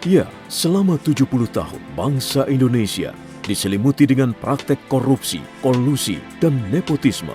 Ya, selama 70 tahun bangsa Indonesia diselimuti dengan praktek korupsi, kolusi, dan nepotisme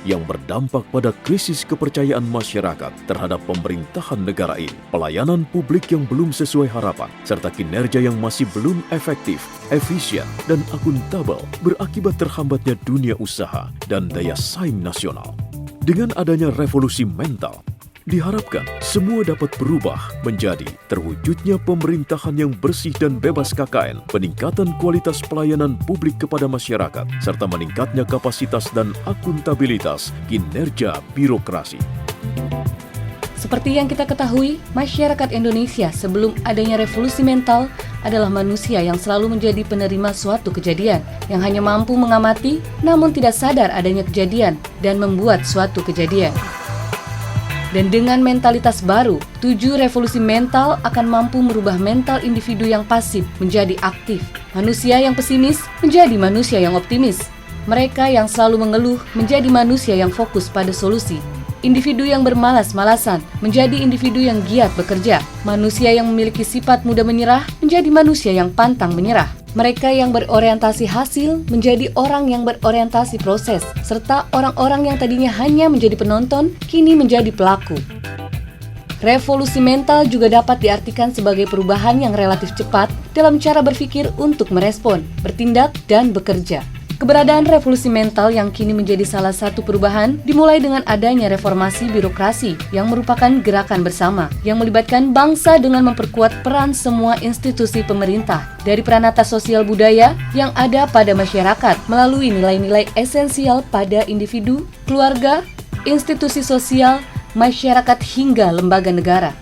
yang berdampak pada krisis kepercayaan masyarakat terhadap pemerintahan negara ini, pelayanan publik yang belum sesuai harapan, serta kinerja yang masih belum efektif, efisien, dan akuntabel berakibat terhambatnya dunia usaha dan daya saing nasional. Dengan adanya revolusi mental, diharapkan semua dapat berubah menjadi terwujudnya pemerintahan yang bersih dan bebas KKN, peningkatan kualitas pelayanan publik kepada masyarakat, serta meningkatnya kapasitas dan akuntabilitas kinerja birokrasi. Seperti yang kita ketahui, masyarakat Indonesia sebelum adanya revolusi mental adalah manusia yang selalu menjadi penerima suatu kejadian, yang hanya mampu mengamati namun tidak sadar adanya kejadian dan membuat suatu kejadian. Dan dengan mentalitas baru, 7 revolusi mental akan mampu merubah mental individu yang pasif menjadi aktif. Manusia yang pesimis menjadi manusia yang optimis. Mereka yang selalu mengeluh menjadi manusia yang fokus pada solusi. Individu yang bermalas-malasan menjadi individu yang giat bekerja. Manusia yang memiliki sifat mudah menyerah menjadi manusia yang pantang menyerah. Mereka yang berorientasi hasil menjadi orang yang berorientasi proses, serta orang-orang yang tadinya hanya menjadi penonton, kini menjadi pelaku. Revolusi mental juga dapat diartikan sebagai perubahan yang relatif cepat dalam cara berpikir untuk merespon, bertindak, dan bekerja. Keberadaan revolusi mental yang kini menjadi salah satu perubahan dimulai dengan adanya reformasi birokrasi yang merupakan gerakan bersama yang melibatkan bangsa dengan memperkuat peran semua institusi pemerintah dari peranata sosial budaya yang ada pada masyarakat melalui nilai-nilai esensial pada individu, keluarga, institusi sosial, masyarakat hingga lembaga negara.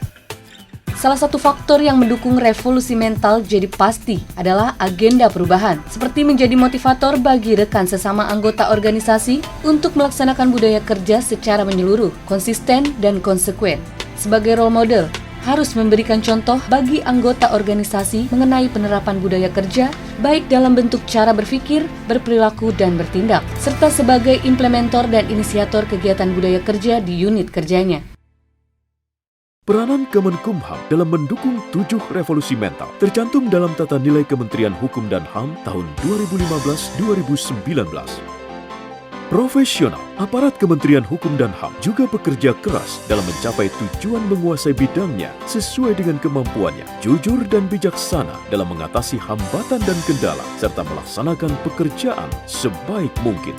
Salah satu faktor yang mendukung revolusi mental jadi pasti adalah agenda perubahan, seperti menjadi motivator bagi rekan sesama anggota organisasi untuk melaksanakan budaya kerja secara menyeluruh, konsisten, dan konsekuen. Sebagai role model, harus memberikan contoh bagi anggota organisasi mengenai penerapan budaya kerja, baik dalam bentuk cara berpikir, berperilaku, dan bertindak, serta sebagai implementator dan inisiator kegiatan budaya kerja di unit kerjanya. Peranan Kemenkumham dalam mendukung 7 revolusi mental tercantum dalam Tata Nilai Kementerian Hukum dan HAM tahun 2015-2019. Profesional, aparat Kementerian Hukum dan HAM juga bekerja keras dalam mencapai tujuan menguasai bidangnya sesuai dengan kemampuannya, jujur dan bijaksana dalam mengatasi hambatan dan kendala, serta melaksanakan pekerjaan sebaik mungkin.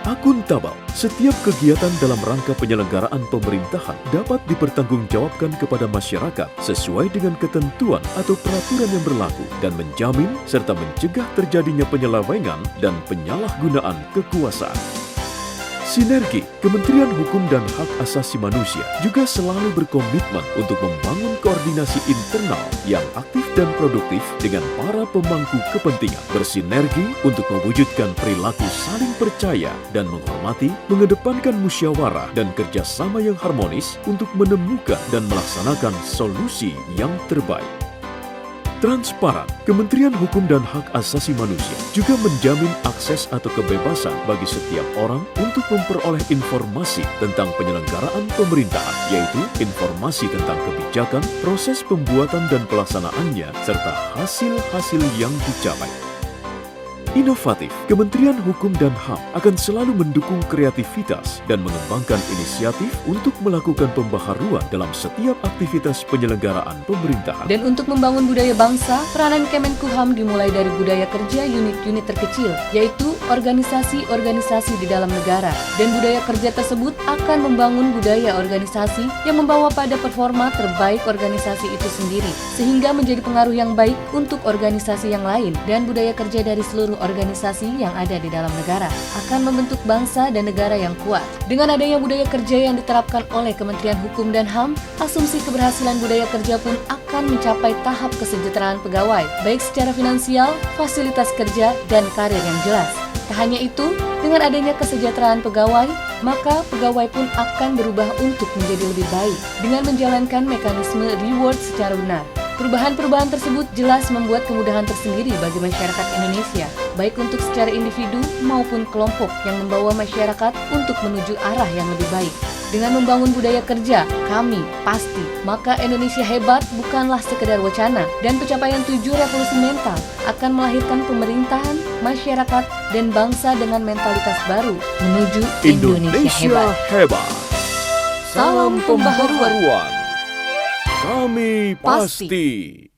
Akuntabel, setiap kegiatan dalam rangka penyelenggaraan pemerintahan dapat dipertanggungjawabkan kepada masyarakat sesuai dengan ketentuan atau peraturan yang berlaku dan menjamin serta mencegah terjadinya penyelewengan dan penyalahgunaan kekuasaan. Sinergi, Kementerian Hukum dan Hak Asasi Manusia juga selalu berkomitmen untuk membangun koordinasi internal yang aktif dan produktif dengan para pemangku kepentingan, bersinergi untuk mewujudkan perilaku saling percaya dan menghormati, mengedepankan musyawarah dan kerjasama yang harmonis untuk menemukan dan melaksanakan solusi yang terbaik. Transparan, Kementerian Hukum dan Hak Asasi Manusia juga menjamin akses atau kebebasan bagi setiap orang untuk memperoleh informasi tentang penyelenggaraan pemerintahan, yaitu informasi tentang kebijakan, proses pembuatan dan pelaksanaannya, serta hasil-hasil yang dicapai. Inovatif, Kementerian Hukum dan HAM akan selalu mendukung kreativitas dan mengembangkan inisiatif untuk melakukan pembaharuan dalam setiap aktivitas penyelenggaraan pemerintahan. Dan untuk membangun budaya bangsa, peranan Kemenkumham dimulai dari budaya kerja unit-unit terkecil, yaitu organisasi-organisasi di dalam negara. Dan budaya kerja tersebut akan membangun budaya organisasi yang membawa pada performa terbaik organisasi itu sendiri, sehingga menjadi pengaruh yang baik untuk organisasi yang lain. Dan budaya kerja dari seluruh organisasi yang ada di dalam negara akan membentuk bangsa dan negara yang kuat. Dengan adanya budaya kerja yang diterapkan oleh Kementerian Hukum dan HAM, asumsi keberhasilan budaya kerja pun akan mencapai tahap kesejahteraan pegawai, baik secara finansial, fasilitas kerja, dan karir yang jelas. Tak hanya itu, dengan adanya kesejahteraan pegawai, maka pegawai pun akan berubah untuk menjadi lebih baik dengan menjalankan mekanisme reward secara benar. Perubahan-perubahan tersebut jelas membuat kemudahan tersendiri bagi masyarakat Indonesia, baik untuk secara individu maupun kelompok yang membawa masyarakat untuk menuju arah yang lebih baik. Dengan membangun budaya kerja, kami pasti, maka Indonesia hebat bukanlah sekedar wacana, dan pencapaian 7 revolusi mental akan melahirkan pemerintahan, masyarakat, dan bangsa dengan mentalitas baru menuju Indonesia hebat. Salam pembaharuan. Kami Pasti. pasti.